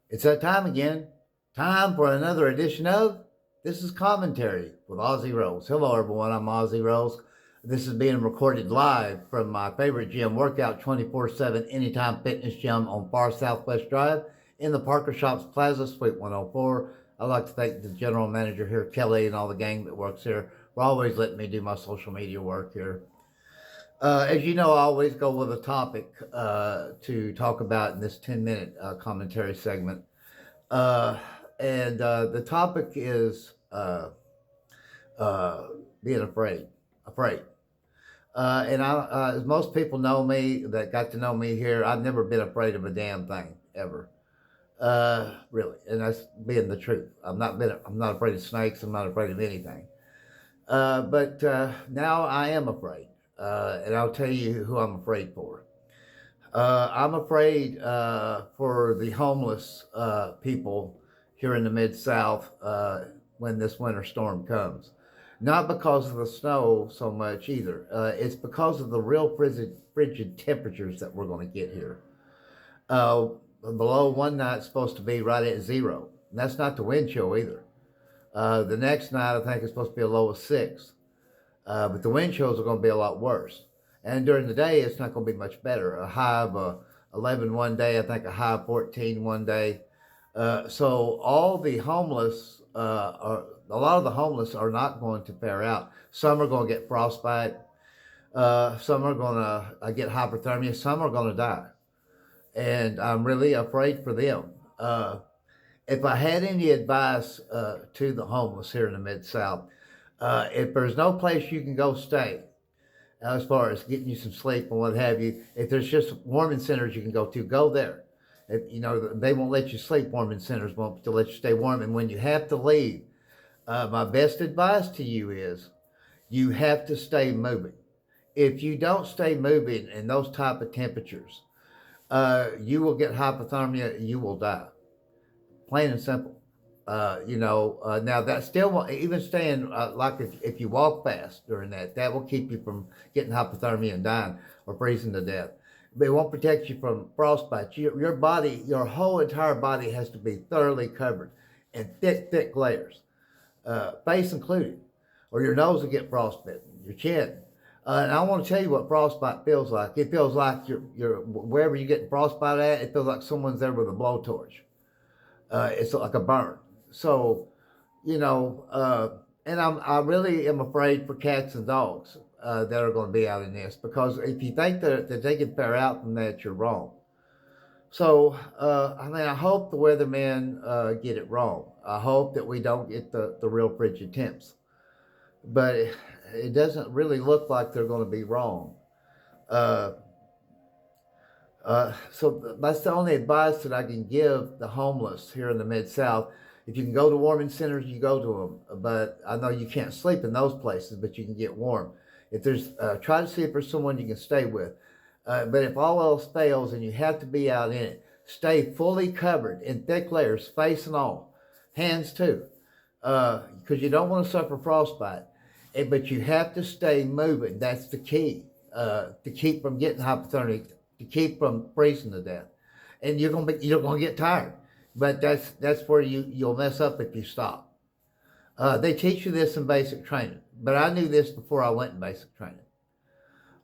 It's that time again. Time for another edition of This is Commentary with Ozzy Rose. Hello, everyone. I'm Ozzy Rose. This is being recorded live from my favorite gym, Workout 24/7 Anytime Fitness Gym on Far Southwest Drive in the Parker Shops Plaza, Suite 104. I'd like to thank the general manager here, Kelly, and all the gang that works here for always letting me do my social media work here. As you know, I always go with a topic to talk about in this 10-minute commentary segment. Uh, and the topic is uh, being afraid. Afraid. As most people know me that got to know me here, I've never been afraid of a damn thing ever. Really, and that's being the truth. I'm not afraid of snakes. I'm not afraid of anything. But now I am afraid, and I'll tell you who I'm afraid for. I'm afraid for the homeless people here in the Mid-South when this winter storm comes. Not because of the snow so much either. It's because of the real frigid temperatures that we're going to get here. Below one night is supposed to be right at zero. And that's not the wind chill either. The next night, I think, is supposed to be a low of 6. But the wind chills are going to be a lot worse. And during the day, it's not going to be much better. A high of 11 one day, I think a high of 14 one day. So all the homeless, a lot of the homeless are not going to fare out. Some are going to get frostbite. Some are going to get hypothermia. Some are going to die. And I'm really afraid for them. If I had any advice to the homeless here in the Mid-South, if there's no place you can go stay, as far as getting you some sleep and what have you, if there's just warming centers you can go to, go there. If, you know, they won't let you sleep, warming centers won't to let you stay warm. And when you have to leave, my best advice to you is you have to stay moving. If you don't stay moving in those type of temperatures, you will get hypothermia, you will die. Plain and simple. Now that still won't, even staying like if you walk fast during that will keep you from getting hypothermia and dying or freezing to death. But it won't protect you from frostbite. Your body, your whole entire body has to be thoroughly covered in thick layers, face included, or your nose will get frostbitten, your chin. And I want to tell you what frostbite feels like. It feels like you're wherever you get frostbite at, it feels like someone's there with a blowtorch. It's like a burn. So, and I really am afraid for cats and dogs that are going to be out in this, because if you think that they can fare out from that, you're wrong. So, I hope the weathermen get it wrong. I hope that we don't get the real frigid temps. But it doesn't really look like they're going to be wrong. So that's the only advice that I can give the homeless here in the Mid-South. If you can go to warming centers, you go to them. But I know you can't sleep in those places, but you can get warm. If there's, try to see if there's someone you can stay with. But if all else fails and you have to be out in it, stay fully covered in thick layers, face and all, hands too, because you don't want to suffer frostbite. But you have to stay moving. That's the key to keep from getting hypothermia, to keep from freezing to death. And you're gonna get tired. But that's where you'll mess up if you stop. They teach you this in basic training, but I knew this before I went in basic training.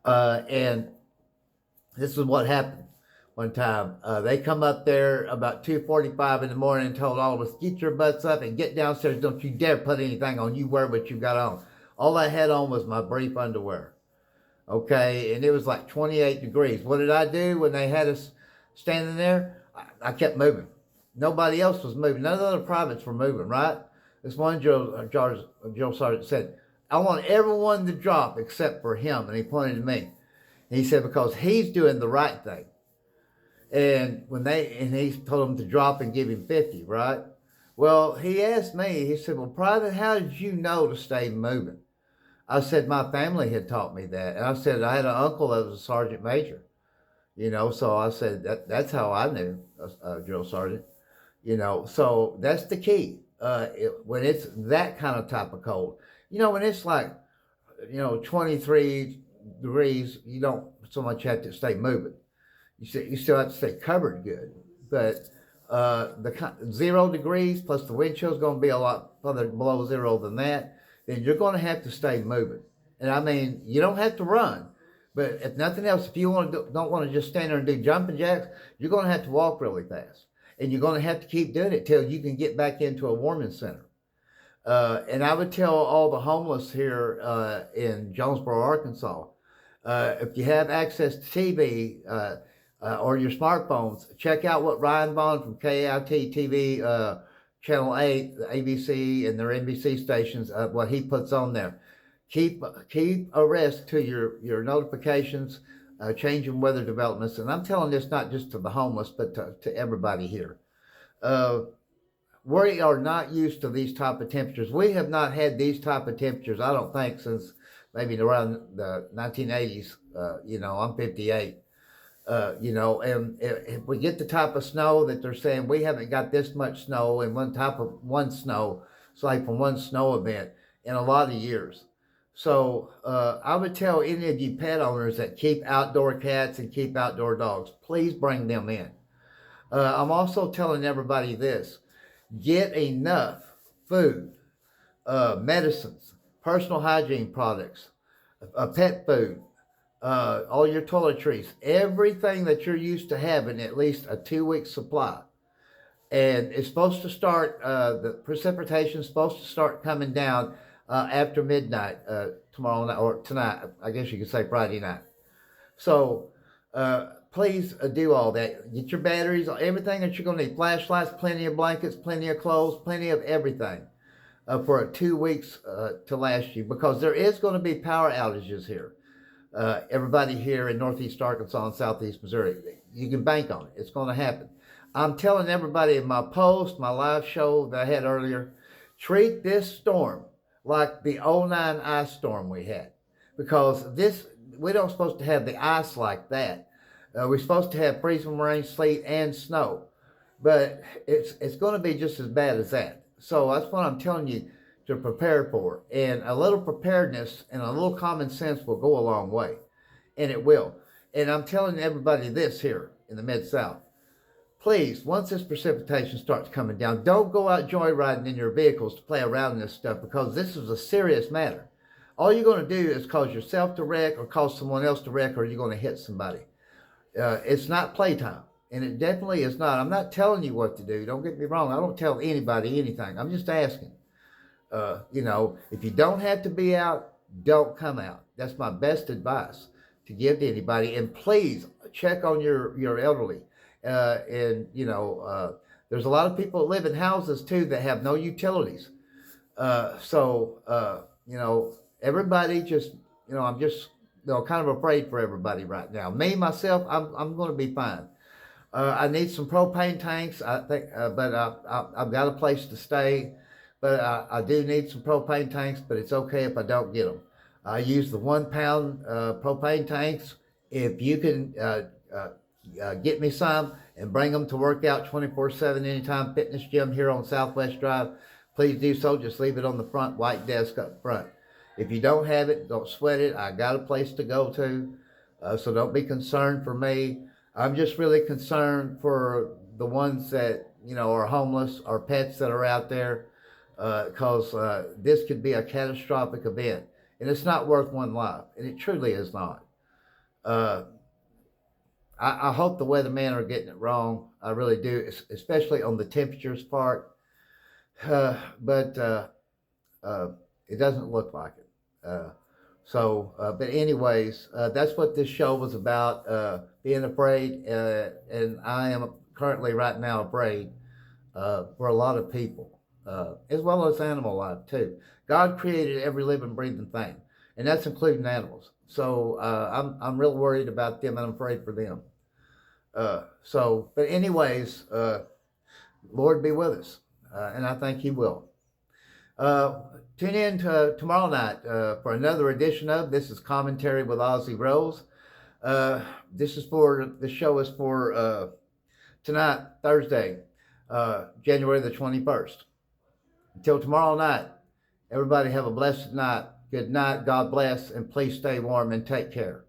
And this is what happened one time. They come up there about 2:45 in the morning and told all of us, get your butts up and get downstairs. Don't you dare put anything on. You wear what you got on. All I had on was my brief underwear. Okay, and it was like 28 degrees. What did I do when they had us standing there? I kept moving. Nobody else was moving. None of the other privates were moving, right? This one drill sergeant said, I want everyone to drop except for him. And he pointed to me. And he said, because he's doing the right thing. And he told them to drop and give him 50, right? Well, he asked me, he said, well, Private, how did you know to stay moving? I said, my family had taught me that. And I said, I had an uncle that was a sergeant major, so I said, that's how I knew a drill sergeant, so that's the key. When it's that kind of type of cold, when it's like, 23 degrees, you don't so much have to stay moving. You still have to stay covered good. But 0 degrees plus the wind chill is going to be a lot further below zero than that, then you're going to have to stay moving. And I mean, you don't have to run, but if nothing else, if you don't want to just stand there and do jumping jacks, you're going to have to walk really fast. And you're going to have to keep doing it till you can get back into a warming center. And I would tell all the homeless here in Jonesboro, Arkansas, if you have access to TV or your smartphones, check out what Ryan Vaughn from KIT TV, Channel 8, the ABC, and their NBC stations, what he puts on there. Keep abreast to your notifications, changing weather developments. And I'm telling this not just to the homeless, but to everybody here. We are not used to these type of temperatures. We have not had these type of temperatures, I don't think, since maybe around the 1980s. I'm 58. And if we get the type of snow that they're saying, we haven't got this much snow in one snow, it's like from one snow event in a lot of years. So I would tell any of you pet owners that keep outdoor cats and keep outdoor dogs, please bring them in. I'm also telling everybody this. Get enough food, medicines, personal hygiene products, pet food, all your toiletries, everything that you're used to having at least a 2-week supply. And it's supposed to start, the precipitation is supposed to start coming down after midnight tomorrow night, or tonight, I guess you could say Friday night. So please do all that. Get your batteries, everything that you're going to need. Flashlights, plenty of blankets, plenty of clothes, plenty of everything for 2 weeks to last you, because there is going to be power outages here. Everybody here in Northeast Arkansas and Southeast Missouri, you can bank on it. It's going to happen. I'm telling everybody in my post, my live show that I had earlier, treat this storm like the '09 ice storm we had, because we don't supposed to have the ice like that. We're supposed to have freezing rain, sleet, and snow, but it's going to be just as bad as that. So that's what I'm telling you to prepare for. And a little preparedness and a little common sense will go a long way, and it will. And I'm telling everybody this here in the Mid-South. Please, once this precipitation starts coming down, don't go out joyriding in your vehicles to play around in this stuff, because this is a serious matter. All you're going to do is cause yourself to wreck or cause someone else to wreck, or you're going to hit somebody. It's not playtime, and it definitely is not. I'm not telling you what to do. Don't get me wrong. I don't tell anybody anything. I'm just asking. If you don't have to be out, don't come out. That's my best advice to give to anybody. And please check on your elderly. There's a lot of people that live in houses too that have no utilities. Everybody just, I'm just, kind of afraid for everybody right now. Me, myself, I'm going to be fine. I need some propane tanks, I think, but I've got a place to stay. But I do need some propane tanks, but it's okay if I don't get them. I use the 1 pound propane tanks. If you can get me some and bring them to work out 24/7 Anytime Fitness Gym here on Southwest Drive, please do so. Just leave it on the front white desk up front. If you don't have it, don't sweat it. I got a place to go to, so don't be concerned for me. I'm just really concerned for the ones that are homeless or pets that are out there, because this could be a catastrophic event, and it's not worth one life, and it truly is not. I hope the weathermen are getting it wrong. I really do, especially on the temperatures part. But it doesn't look like it. But anyways, that's what this show was about, being afraid. And I am currently right now afraid for a lot of people, as well as animal life too. God created every living, breathing thing, and that's including animals. So I'm real worried about them, and I'm afraid for them. But anyways, Lord be with us, and I think He will. Tune in to tomorrow night for another edition of This is Commentary with Ozzy Rose. The show is for tonight, Thursday, January the 21st. Until tomorrow night, everybody have a blessed night. Good night, God bless, and please stay warm and take care.